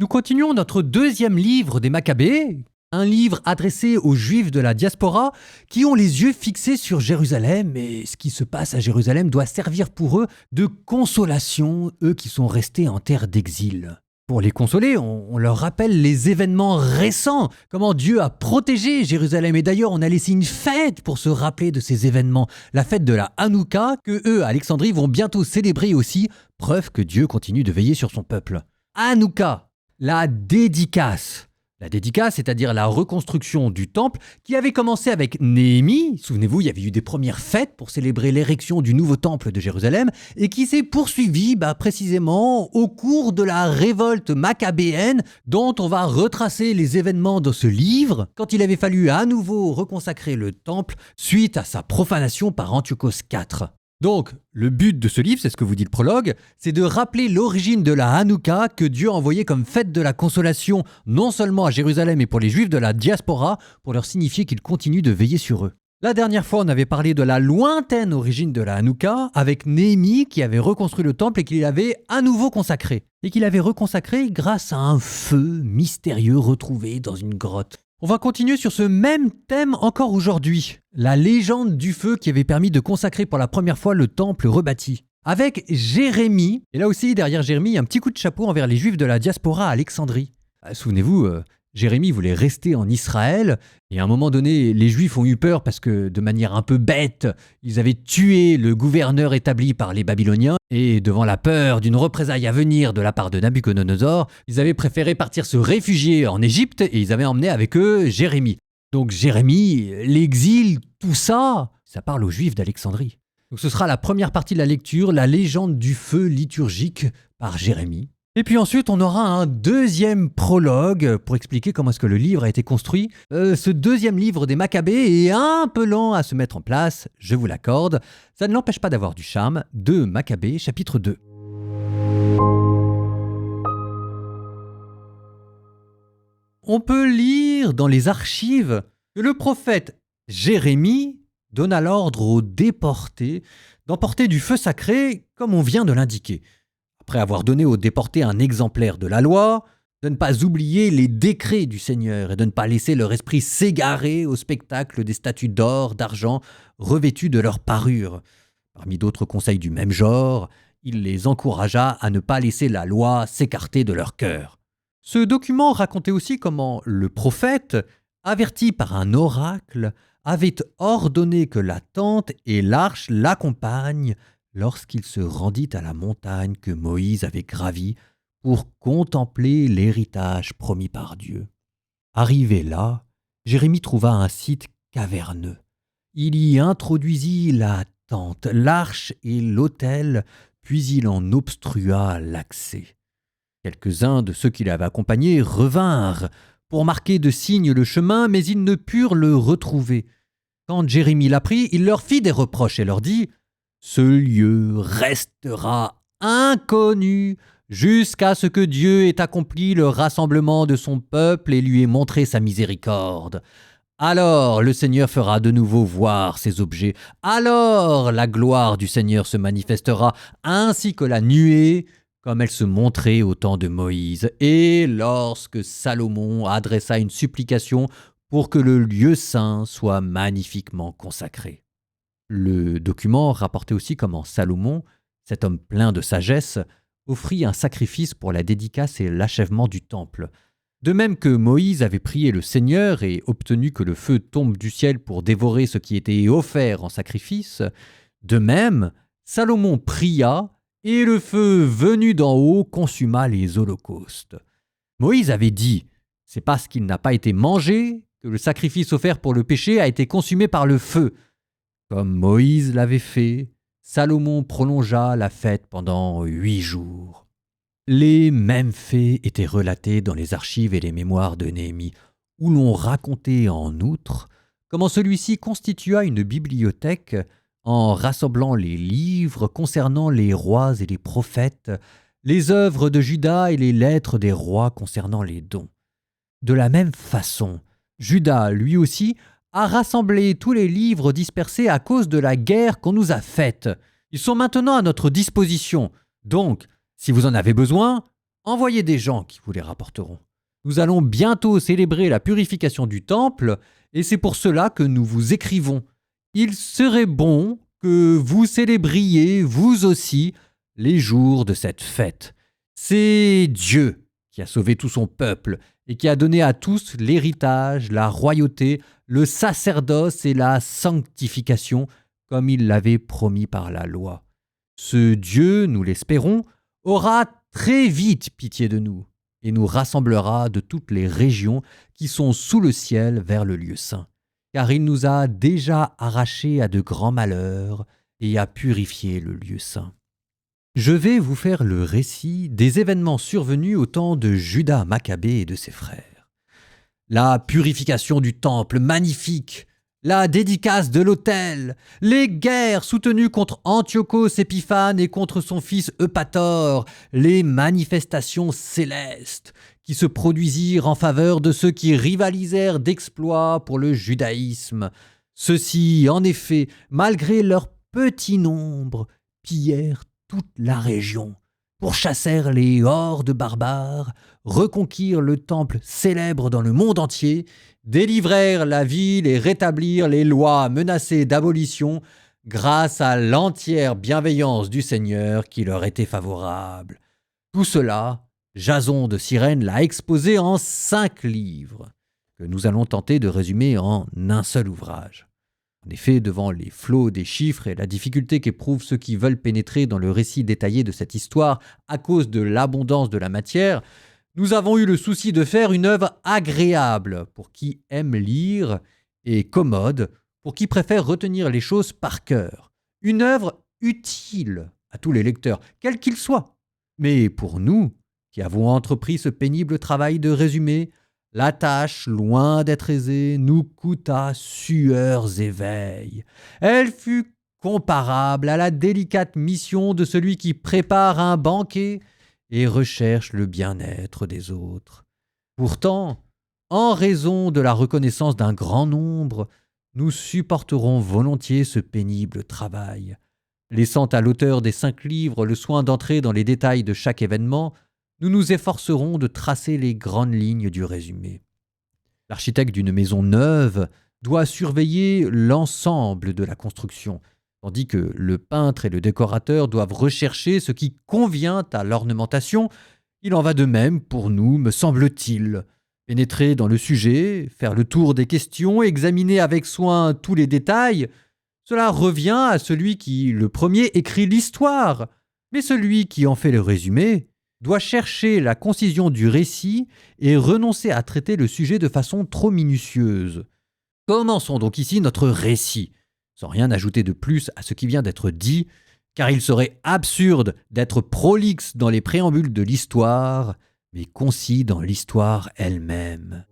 Nous continuons notre deuxième livre des Maccabées, un livre adressé aux Juifs de la diaspora qui ont les yeux fixés sur Jérusalem, et ce qui se passe à Jérusalem doit servir pour eux de consolation, eux qui sont restés en terre d'exil. Pour les consoler, on leur rappelle les événements récents, comment Dieu a protégé Jérusalem. Et d'ailleurs, on a laissé une fête pour se rappeler de ces événements, la fête de la Hanouka, que eux, à Alexandrie, vont bientôt célébrer aussi, preuve que Dieu continue de veiller sur son peuple. Hanouka, la dédicace. La dédicace, c'est-à-dire la reconstruction du temple qui avait commencé avec Néhémie. Souvenez-vous, il y avait eu des premières fêtes pour célébrer l'érection du nouveau temple de Jérusalem et qui s'est poursuivie précisément au cours de la révolte maccabéenne dont on va retracer les événements dans ce livre quand il avait fallu à nouveau reconsacrer le temple suite à sa profanation par Antiochos IV. Donc, le but de ce livre, c'est ce que vous dit le prologue, c'est de rappeler l'origine de la Hanouka que Dieu a envoyée comme fête de la consolation non seulement à Jérusalem et pour les Juifs de la diaspora, pour leur signifier qu'il continue de veiller sur eux. La dernière fois, on avait parlé de la lointaine origine de la Hanouka avec Néhémie qui avait reconstruit le temple et qu'il avait à nouveau consacré. Et qu'il avait reconsacré grâce à un feu mystérieux retrouvé dans une grotte. On va continuer sur ce même thème encore aujourd'hui, la légende du feu qui avait permis de consacrer pour la première fois le temple rebâti. Avec Jérémie, et là aussi derrière Jérémie, un petit coup de chapeau envers les Juifs de la diaspora à Alexandrie. Souvenez-vous, Jérémie voulait rester en Israël, et à un moment donné, les Juifs ont eu peur parce que, de manière un peu bête, ils avaient tué le gouverneur établi par les Babyloniens, et devant la peur d'une représaille à venir de la part de Nabuchodonosor, ils avaient préféré partir se réfugier en Égypte, et ils avaient emmené avec eux Jérémie. Donc Jérémie, l'exil, tout ça, ça parle aux Juifs d'Alexandrie. Donc ce sera la première partie de la lecture, la légende du feu liturgique par Jérémie. Et puis ensuite, on aura un deuxième prologue pour expliquer comment est-ce que le livre a été construit. Ce deuxième livre des Maccabées est un peu lent à se mettre en place, je vous l'accorde. Ça ne l'empêche pas d'avoir du charme. 2 Maccabées, chapitre 2. On peut lire dans les archives que le prophète Jérémie donna l'ordre aux déportés d'emporter du feu sacré comme on vient de l'indiquer. Après avoir donné aux déportés un exemplaire de la loi, de ne pas oublier les décrets du Seigneur et de ne pas laisser leur esprit s'égarer au spectacle des statues d'or, d'argent, revêtues de leur parure. Parmi d'autres conseils du même genre, il les encouragea à ne pas laisser la loi s'écarter de leur cœur. Ce document racontait aussi comment le prophète, averti par un oracle, avait ordonné que la tente et l'arche l'accompagnent lorsqu'il se rendit à la montagne que Moïse avait gravie pour contempler l'héritage promis par Dieu. Arrivé là, Jérémie trouva un site caverneux. Il y introduisit la tente, l'arche et l'autel, puis il en obstrua l'accès. Quelques-uns de ceux qui l'avaient accompagné revinrent pour marquer de signes le chemin, mais ils ne purent le retrouver. Quand Jérémie l'apprit, il leur fit des reproches et leur dit « Ce lieu restera inconnu jusqu'à ce que Dieu ait accompli le rassemblement de son peuple et lui ait montré sa miséricorde. Alors le Seigneur fera de nouveau voir ces objets. Alors la gloire du Seigneur se manifestera, ainsi que la nuée, comme elle se montrait au temps de Moïse. Et lorsque Salomon adressa une supplication pour que le lieu saint soit magnifiquement consacré. » Le document rapportait aussi comment Salomon, cet homme plein de sagesse, offrit un sacrifice pour la dédicace et l'achèvement du temple. De même que Moïse avait prié le Seigneur et obtenu que le feu tombe du ciel pour dévorer ce qui était offert en sacrifice, de même, Salomon pria et le feu venu d'en haut consuma les holocaustes. Moïse avait dit « C'est parce qu'il n'a pas été mangé que le sacrifice offert pour le péché a été consumé par le feu. » Comme Moïse l'avait fait, Salomon prolongea la fête pendant 8 jours. Les mêmes faits étaient relatés dans les archives et les mémoires de Néhémie, où l'on racontait en outre comment celui-ci constitua une bibliothèque en rassemblant les livres concernant les rois et les prophètes, les œuvres de Juda et les lettres des rois concernant les dons. De la même façon, Juda, lui aussi, a rassemblé tous les livres dispersés à cause de la guerre qu'on nous a faite. Ils sont maintenant à notre disposition. Donc, si vous en avez besoin, Envoyez des gens qui vous les rapporteront. Nous allons bientôt célébrer la purification du temple, et c'est pour cela que nous vous écrivons. Il serait bon que vous célébriez, vous aussi, les jours de cette fête. C'est Dieu qui a sauvé tout son peuple et qui a donné à tous l'héritage, la royauté, le sacerdoce et la sanctification, comme il l'avait promis par la loi. Ce Dieu, nous l'espérons, aura très vite pitié de nous et nous rassemblera de toutes les régions qui sont sous le ciel vers le lieu saint, car il nous a déjà arrachés à de grands malheurs et a purifié le lieu saint. Je vais vous faire le récit des événements survenus au temps de Judas Maccabée et de ses frères. La purification du temple magnifique, la dédicace de l'autel, les guerres soutenues contre Antiochos Épiphane et contre son fils Eupator, les manifestations célestes qui se produisirent en faveur de ceux qui rivalisèrent d'exploits pour le judaïsme. Ceux-ci, en effet, malgré leur petit nombre, pillèrent toute la région, pourchassèrent les hordes barbares, reconquirent le temple célèbre dans le monde entier, délivrèrent la ville et rétablirent les lois menacées d'abolition grâce à l'entière bienveillance du Seigneur qui leur était favorable. Tout cela, Jason de Cyrène l'a exposé en 5 livres, que nous allons tenter de résumer en un seul ouvrage. En effet, devant les flots des chiffres et la difficulté qu'éprouvent ceux qui veulent pénétrer dans le récit détaillé de cette histoire à cause de l'abondance de la matière, nous avons eu le souci de faire une œuvre agréable pour qui aime lire et commode pour qui préfère retenir les choses par cœur. Une œuvre utile à tous les lecteurs, quels qu'ils soient. Mais pour nous, qui avons entrepris ce pénible travail de résumé, la tâche, loin d'être aisée, nous coûta sueurs et veilles. Elle fut comparable à la délicate mission de celui qui prépare un banquet et recherche le bien-être des autres. Pourtant, en raison de la reconnaissance d'un grand nombre, nous supporterons volontiers ce pénible travail. Laissant à l'auteur des 5 livres le soin d'entrer dans les détails de chaque événement, nous nous efforcerons de tracer les grandes lignes du résumé. L'architecte d'une maison neuve doit surveiller l'ensemble de la construction, tandis que le peintre et le décorateur doivent rechercher ce qui convient à l'ornementation. Il en va de même pour nous, me semble-t-il. Pénétrer dans le sujet, faire le tour des questions, examiner avec soin tous les détails, cela revient à celui qui, le premier, écrit l'histoire. Mais celui qui en fait le résumé doit chercher la concision du récit et renoncer à traiter le sujet de façon trop minutieuse. Commençons donc ici notre récit, sans rien ajouter de plus à ce qui vient d'être dit, car il serait absurde d'être prolixe dans les préambules de l'histoire, mais concis dans l'histoire elle-même.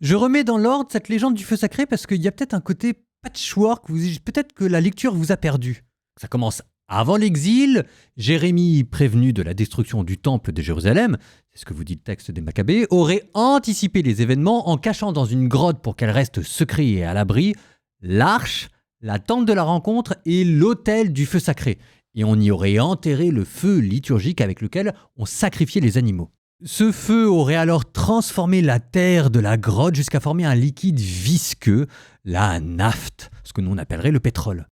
Je remets dans l'ordre cette légende du feu sacré parce qu'il y a peut-être un côté patchwork, peut-être que la lecture vous a perdu. Ça commence avant l'exil, Jérémie, prévenu de la destruction du temple de Jérusalem, c'est ce que vous dit le texte des Maccabées, aurait anticipé les événements en cachant dans une grotte pour qu'elle reste secrète et à l'abri l'arche, la tente de la rencontre et l'autel du feu sacré. Et on y aurait enterré le feu liturgique avec lequel on sacrifiait les animaux. Ce feu aurait alors transformé la terre de la grotte jusqu'à former un liquide visqueux, la naphte, ce que nous on appellerait le pétrole.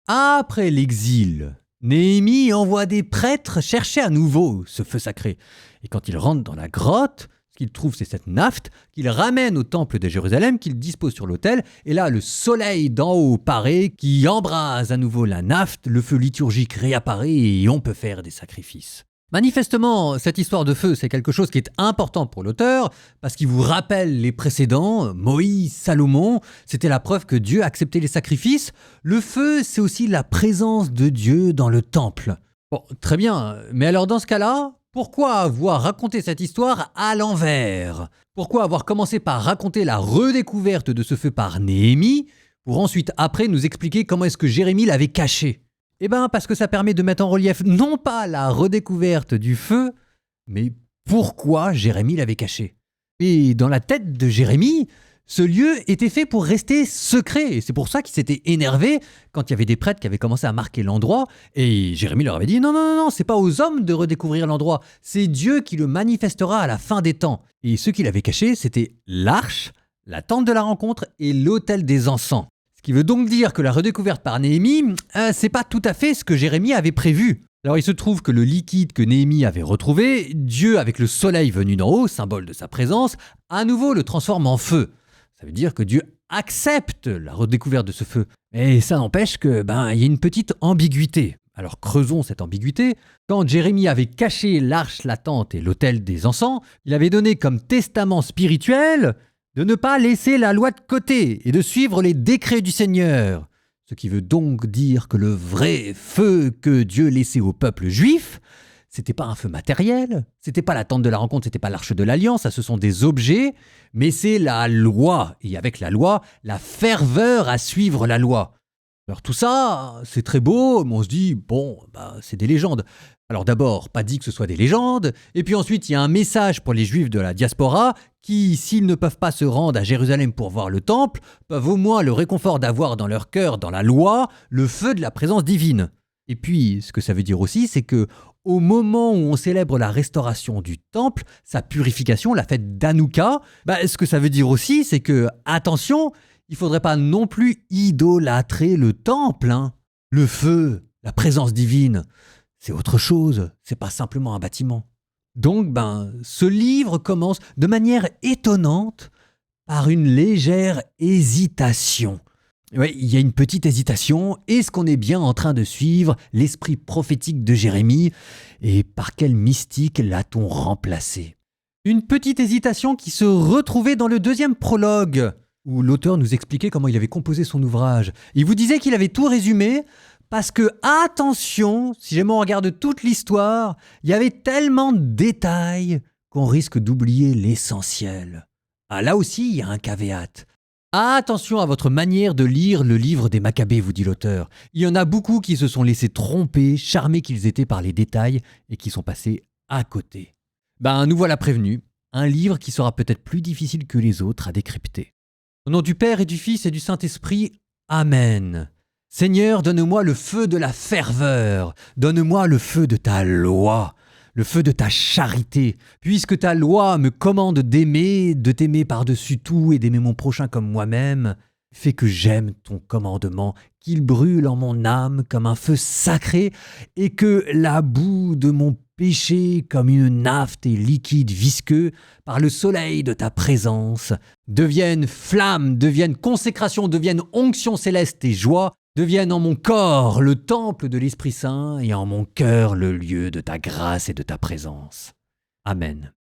Après l'exil, Néhémie envoie des prêtres chercher à nouveau ce feu sacré. Et quand ils rentrent dans la grotte, ce qu'ils trouvent c'est cette naphte qu'ils ramènent au temple de Jérusalem, qu'ils disposent sur l'autel. Et là, le soleil d'en haut paraît, qui embrase à nouveau la naphte, le feu liturgique réapparaît et on peut faire des sacrifices. Manifestement, cette histoire de feu, c'est quelque chose qui est important pour l'auteur, parce qu'il vous rappelle les précédents, Moïse, Salomon, c'était la preuve que Dieu acceptait les sacrifices. Le feu, c'est aussi la présence de Dieu dans le temple. Bon, très bien, mais alors dans ce cas-là, pourquoi avoir raconté cette histoire à l'envers ? Pourquoi avoir commencé par raconter la redécouverte de ce feu par Néhémie, pour ensuite après nous expliquer comment est-ce que Jérémie l'avait caché ? Eh bien, parce que ça permet de mettre en relief non pas la redécouverte du feu, mais pourquoi Jérémie l'avait caché. Et dans la tête de Jérémie, Ce lieu était fait pour rester secret, et c'est pour ça qu'ils s'étaient énervés quand il y avait des prêtres qui avaient commencé à marquer l'endroit, et Jérémie leur avait dit « Non, non, non, non, c'est pas aux hommes de redécouvrir l'endroit, c'est Dieu qui le manifestera à la fin des temps. » Et ce qu'il avait caché, c'était l'arche, la tente de la rencontre et l'autel des encens. Ce qui veut donc dire que la redécouverte par Néhémie, c'est pas tout à fait ce que Jérémie avait prévu. Alors il se trouve que le liquide que Néhémie avait retrouvé, Dieu avec le soleil venu d'en haut, symbole de sa présence, à nouveau le transforme en feu. Ça veut dire que Dieu accepte la redécouverte de ce feu. Et ça n'empêche que il y a une petite ambiguïté. Alors creusons cette ambiguïté. Quand Jérémie avait caché l'arche, la tente et l'autel des encens, il avait donné comme testament spirituel de ne pas laisser la loi de côté et de suivre les décrets du Seigneur. Ce qui veut donc dire que le vrai feu que Dieu laissait au peuple juif, c'était pas un feu matériel, c'était pas la tente de la rencontre, c'était pas l'arche de l'alliance, ça ce sont des objets, mais c'est la loi. Et avec la loi, la ferveur à suivre la loi. Alors tout ça, c'est très beau, mais on se dit, c'est des légendes. Alors d'abord, pas dit que ce soit des légendes, et puis ensuite il y a un message pour les juifs de la diaspora qui, s'ils ne peuvent pas se rendre à Jérusalem pour voir le temple, peuvent au moins le réconfort d'avoir dans leur cœur, dans la loi, le feu de la présence divine. Et puis, ce que ça veut dire aussi, c'est que au moment où on célèbre la restauration du temple, sa purification, la fête d'Hanouka, ce que ça veut dire aussi, c'est que, attention, il ne faudrait pas non plus idolâtrer le temple. Le feu, la présence divine, c'est autre chose, c'est pas simplement un bâtiment. Donc, ce livre commence de manière étonnante par une légère hésitation. Oui, il y a une petite hésitation. Est-ce qu'on est bien en train de suivre l'esprit prophétique de Jérémie? Et par quel mystique l'a-t-on remplacé? Une petite hésitation qui se retrouvait dans le deuxième prologue, où l'auteur nous expliquait comment il avait composé son ouvrage. Il vous disait qu'il avait tout résumé, parce que, attention, si jamais on regarde toute l'histoire, il y avait tellement de détails qu'on risque d'oublier l'essentiel. Ah, là aussi, il y a un caveat. Attention à votre manière de lire le livre des Maccabées, vous dit l'auteur. Il y en a beaucoup qui se sont laissés tromper, charmés qu'ils étaient par les détails et qui sont passés à côté. Nous voilà prévenus, un livre qui sera peut-être plus difficile que les autres à décrypter. Au nom du Père et du Fils et du Saint-Esprit, Amen. Seigneur, donne-moi le feu de la ferveur, donne-moi le feu de ta loi, le feu de ta charité, puisque ta loi me commande d'aimer, de t'aimer par-dessus tout et d'aimer mon prochain comme moi-même. Fais que j'aime ton commandement, qu'il brûle en mon âme comme un feu sacré et que la boue de mon péché, comme une naphte et liquide visqueux, par le soleil de ta présence, devienne flamme, devienne consécration, devienne onction céleste et joie, devienne en mon corps le temple de l'Esprit Saint et en mon cœur le lieu de ta grâce et de ta présence. Amen.